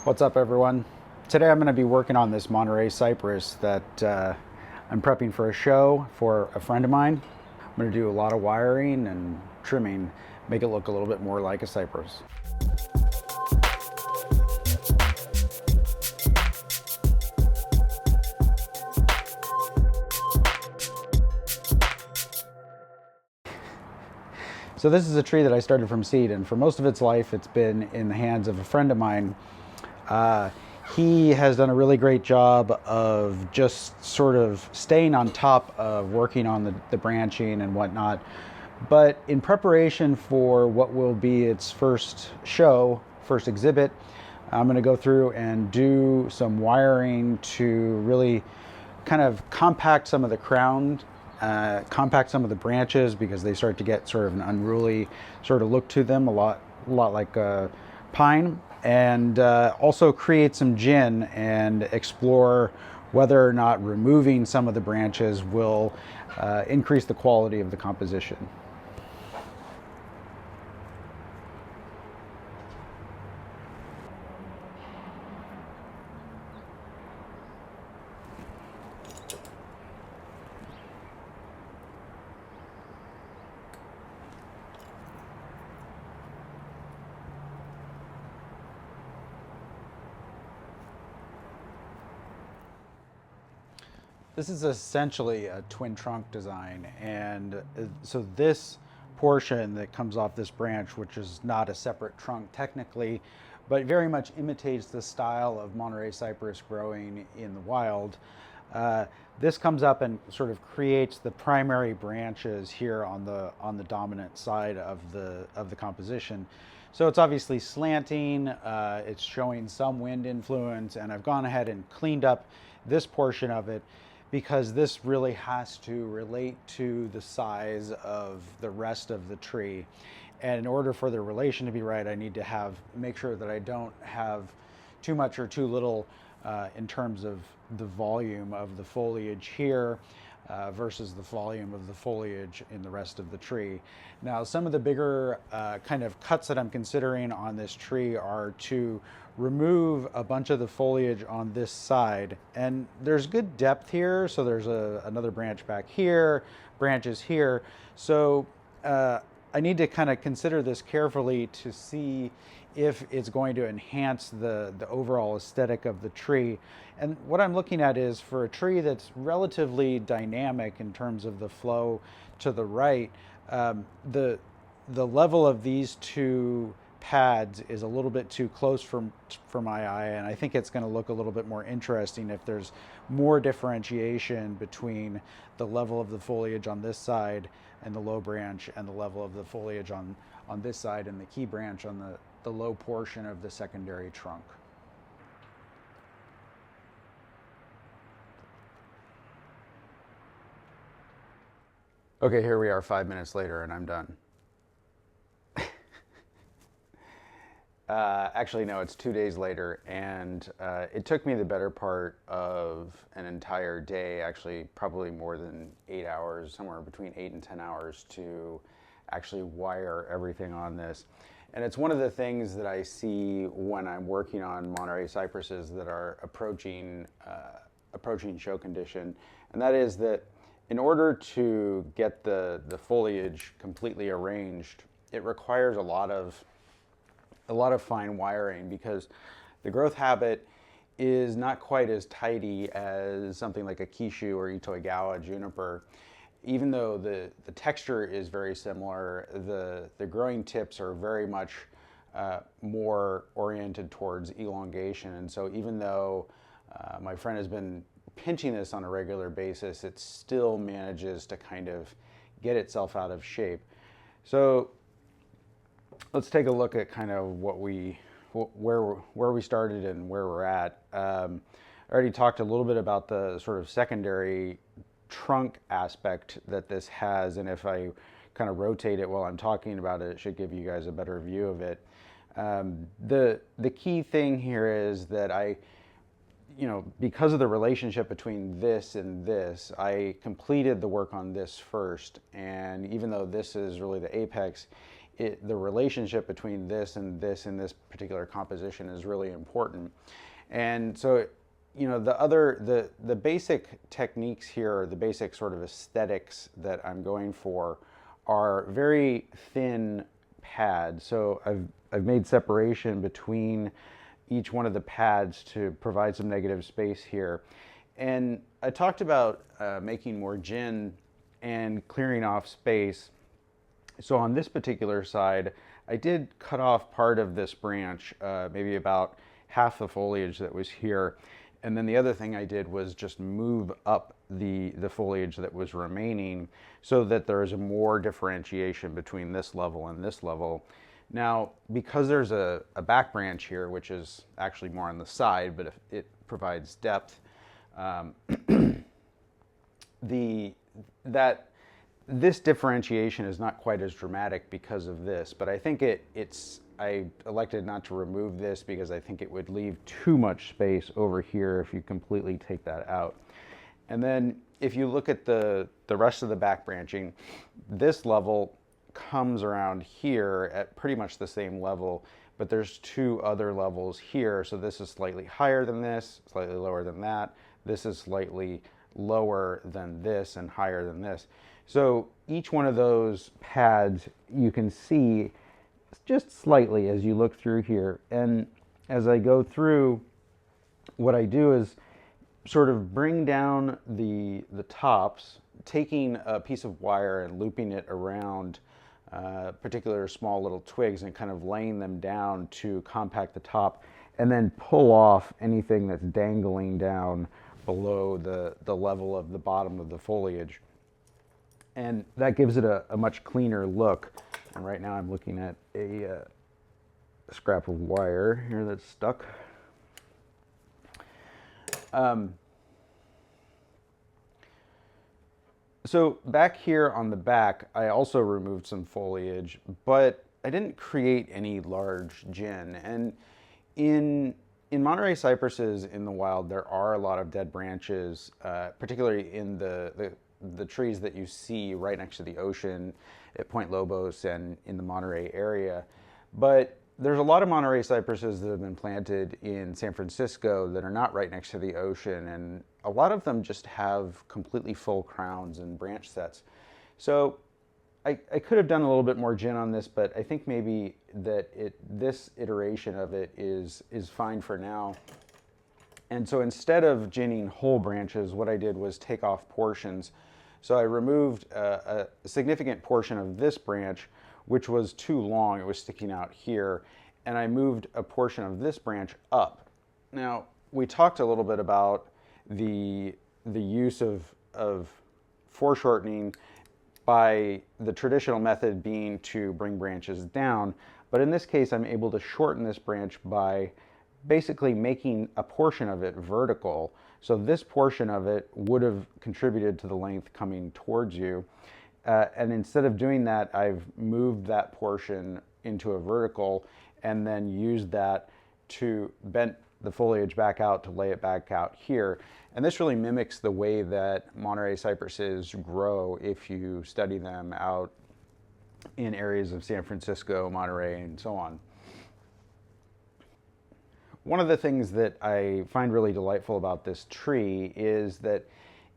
What's up, everyone? Today I'm going to be working on this Monterey Cypress that I'm prepping for a show for a friend of mine. I'm going to do a lot of wiring and trimming, make it look a little bit more like a cypress. So this is a tree that I started from seed, and for most of its life it's been in the hands of a friend of mine. He has done a really great job of just sort of staying on top of working on the branching and whatnot. But in preparation for what will be its first show, first exhibit, I'm going to go through and do some wiring to really kind of compact some of the crown, compact some of the branches, because they start to get sort of an unruly sort of look to them, a lot like pine, and also create some gin and explore whether or not removing some of the branches will increase the quality of the composition. This is essentially a twin trunk design, and so this portion that comes off this branch, which is not a separate trunk technically, but very much imitates the style of Monterey cypress growing in the wild. This comes up and sort of creates the primary branches here on the dominant side of the composition. So it's obviously slanting, it's showing some wind influence, and I've gone ahead and cleaned up this portion of it because this really has to relate to the size of the rest of the tree. And in order for the relation to be right, I need to make sure that I don't have too much or too little in terms of the volume of the foliage here versus the volume of the foliage in the rest of the tree. Now, some of the bigger kind of cuts that I'm considering on this tree are to remove a bunch of the foliage on this side, and there's good depth here, so there's another branch back here, branches here, so I need to kind of consider this carefully to see if it's going to enhance the overall aesthetic of the tree. And what I'm looking at is, for a tree that's relatively dynamic in terms of the flow to the right, the level of these two pads is a little bit too close for my eye, and I think it's going to look a little bit more interesting if there's more differentiation between the level of the foliage on this side and the low branch, and the level of the foliage on this side and the key branch on the low portion of the secondary trunk. Okay, here we are 5 minutes later and I'm done. Actually, no, it's 2 days later, and it took me the better part of an entire day, actually probably more than 8 hours, somewhere between 8 and 10 hours, to actually wire everything on this. And it's one of the things that I see when I'm working on Monterey cypresses that are approaching show condition, and that is that in order to get the foliage completely arranged, it requires a lot of fine wiring, because the growth habit is not quite as tidy as something like a Kishu or Itoigawa juniper. Even though the texture is very similar, the growing tips are very much more oriented towards elongation. And so even though my friend has been pinching this on a regular basis, it still manages to kind of get itself out of shape. So let's take a look at kind of where we started and where we're at. I already talked a little bit about the sort of secondary trunk aspect that this has, and if I kind of rotate it while I'm talking about it, it should give you guys a better view of it. The key thing here is that because of the relationship between this and this, I completed the work on this first, and even though this is really the apex, the relationship between this and this in this particular composition is really important. And so, you know, the basic techniques here, the basic sort of aesthetics that I'm going for are very thin pads. So I've made separation between each one of the pads to provide some negative space here. And I talked about making more gin and clearing off space. So on this particular side, I did cut off part of this branch, maybe about half the foliage that was here. And then the other thing I did was just move up the foliage that was remaining so that there is a more differentiation between this level and this level. Now, because there's a back branch here, which is actually more on the side, but it provides depth, this differentiation is not quite as dramatic because of this, but I think I elected not to remove this because I think it would leave too much space over here if you completely take that out. And then if you look at the rest of the back branching, this level comes around here at pretty much the same level, but there's two other levels here. So this is slightly higher than this, slightly lower than that. This is slightly lower than this and higher than this. So each one of those pads you can see just slightly as you look through here. And as I go through, what I do is sort of bring down the tops, taking a piece of wire and looping it around particular small little twigs and kind of laying them down to compact the top, and then pull off anything that's dangling down below the level of the bottom of the foliage. And that gives it a much cleaner look. And right now I'm looking at a scrap of wire here that's stuck. So back here on the back, I also removed some foliage, but I didn't create any large gin. And in Monterey cypresses in the wild, there are a lot of dead branches, particularly in the trees that you see right next to the ocean at Point Lobos and in the Monterey area. But there's a lot of Monterey cypresses that have been planted in San Francisco that are not right next to the ocean, and a lot of them just have completely full crowns and branch sets. So I could have done a little bit more gin on this, but I think maybe that this iteration of it is fine for now. And so instead of ginning whole branches, what I did was take off portions. So I removed a significant portion of this branch, which was too long. It was sticking out here. And I moved a portion of this branch up. Now, we talked a little bit about the use of foreshortening by the traditional method being to bring branches down. But in this case, I'm able to shorten this branch by basically making a portion of it vertical. So this portion of it would have contributed to the length coming towards you. And instead of doing that, I've moved that portion into a vertical and then used that to bend the foliage back out to lay it back out here. And this really mimics the way that Monterey cypresses grow if you study them out in areas of San Francisco, Monterey, and so on. One of the things that I find really delightful about this tree is that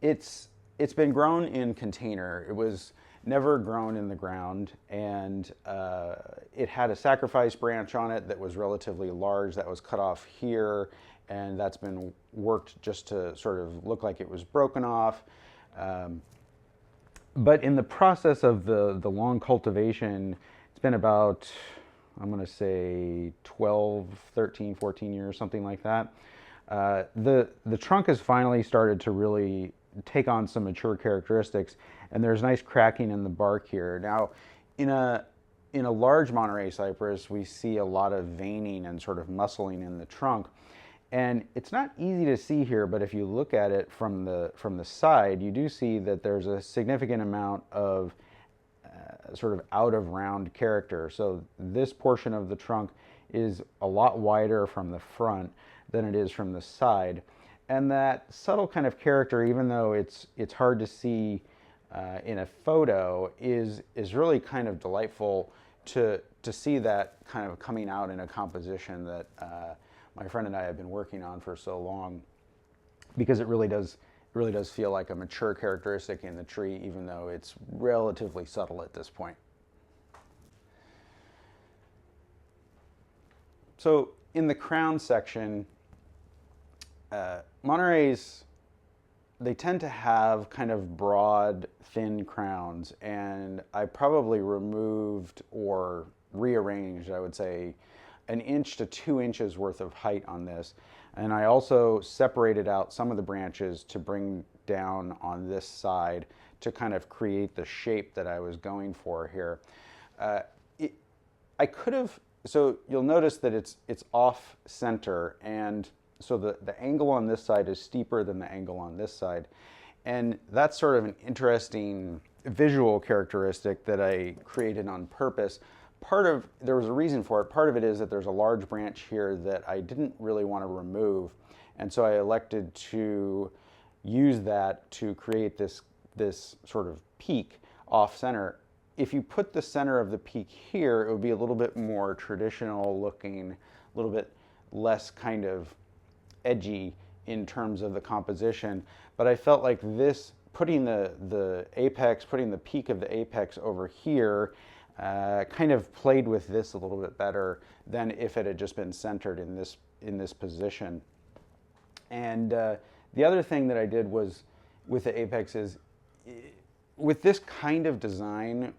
it's been grown in container. It was never grown in the ground, and it had a sacrifice branch on it that was relatively large that was cut off here, and that's been worked just to sort of look like it was broken off. But in the process of the long cultivation, it's been about, I'm going to say 12, 13, 14 years, something like that. The trunk has finally started to really take on some mature characteristics, and there's nice cracking in the bark here. Now, in a large Monterey cypress, we see a lot of veining and sort of muscling in the trunk. And it's not easy to see here, but if you look at it from the side, you do see that there's a significant amount of sort of out of round character. So this portion of the trunk is a lot wider from the front than it is from the side. And that subtle kind of character, even though it's hard to see in a photo, is really kind of delightful to see that kind of coming out in a composition that my friend and I have been working on for so long, because it really does feel like a mature characteristic in the tree, even though it's relatively subtle at this point. So in the crown section, Montereys, they tend to have kind of broad, thin crowns, and I probably removed or rearranged, I would say, 1 inch to 2 inches worth of height on this. And I also separated out some of the branches to bring down on this side to kind of create the shape that I was going for here. I could have, so you'll notice that it's off center, and so the angle on this side is steeper than the angle on this side. And that's sort of an interesting visual characteristic that I created on purpose. There was a reason for it. Part of it is that there's a large branch here that I didn't really want to remove. And so I elected to use that to create this sort of peak off center. If you put the center of the peak here, it would be a little bit more traditional looking, a little bit less kind of edgy in terms of the composition. But I felt like this, putting the apex, putting the peak of the apex over here, kind of played with this a little bit better than if it had just been centered in this position. And the other thing that I did was with the apex is, with this kind of design,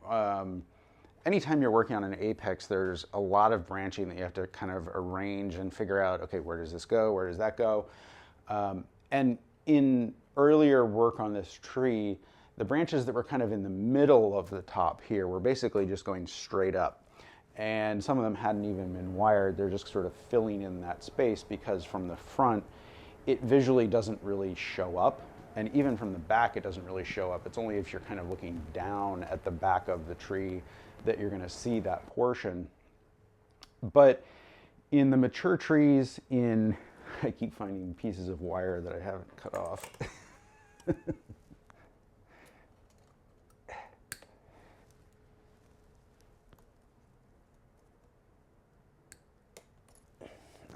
anytime you're working on an apex, there's a lot of branching that you have to kind of arrange and figure out, okay, where does this go? Where does that go? And in earlier work on this tree, the branches that were kind of in the middle of the top here were basically just going straight up. And some of them hadn't even been wired. They're just sort of filling in that space, because from the front, it visually doesn't really show up. And even from the back, it doesn't really show up. It's only if you're kind of looking down at the back of the tree that you're going to see that portion. But in the mature trees, I keep finding pieces of wire that I haven't cut off.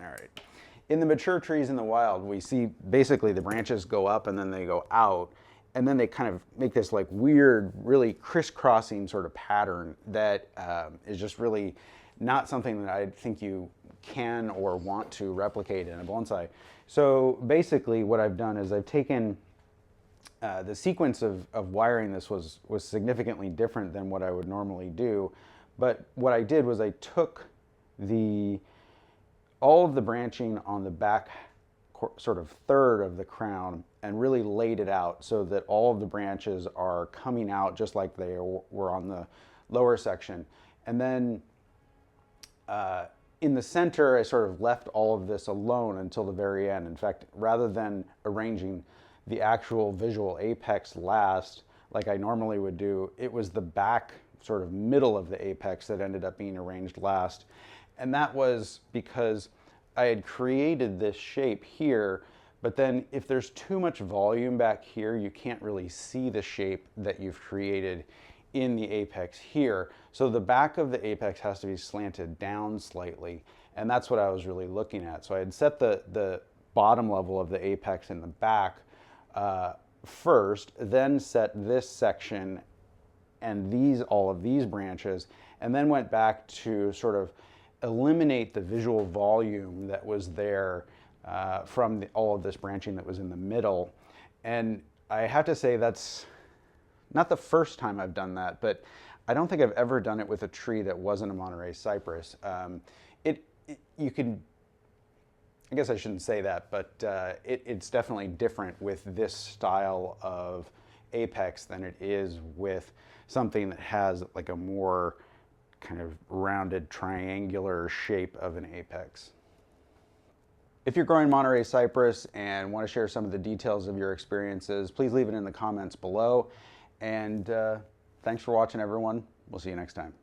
All right. In the mature trees in the wild, we see basically the branches go up and then they go out, and then they kind of make this like weird, really crisscrossing sort of pattern that is just really not something that I think you can or want to replicate in a bonsai. So basically what I've done is I've taken the sequence of wiring this was significantly different than what I would normally do. But what I did was I took all of the branching on the back sort of third of the crown and really laid it out so that all of the branches are coming out just like they were on the lower section. And then in the center, I sort of left all of this alone until the very end. In fact, rather than arranging the actual visual apex last, like I normally would do, it was the back sort of middle of the apex that ended up being arranged last. And that was because I had created this shape here, but then if there's too much volume back here, you can't really see the shape that you've created in the apex here. So the back of the apex has to be slanted down slightly, and that's what I was really looking at. So I had set the bottom level of the apex in the back first, then set this section and all of these branches, and then went back to sort of eliminate the visual volume that was there from all of this branching that was in the middle. And I have to say that's not the first time I've done that, but I don't think I've ever done it with a tree that wasn't a Monterey cypress. You can, I guess I shouldn't say that, but it's definitely different with this style of apex than it is with something that has like a more kind of rounded triangular shape of an apex. If you're growing Monterey cypress and want to share some of the details of your experiences, please leave it in the comments below. And thanks for watching, everyone. We'll see you next time.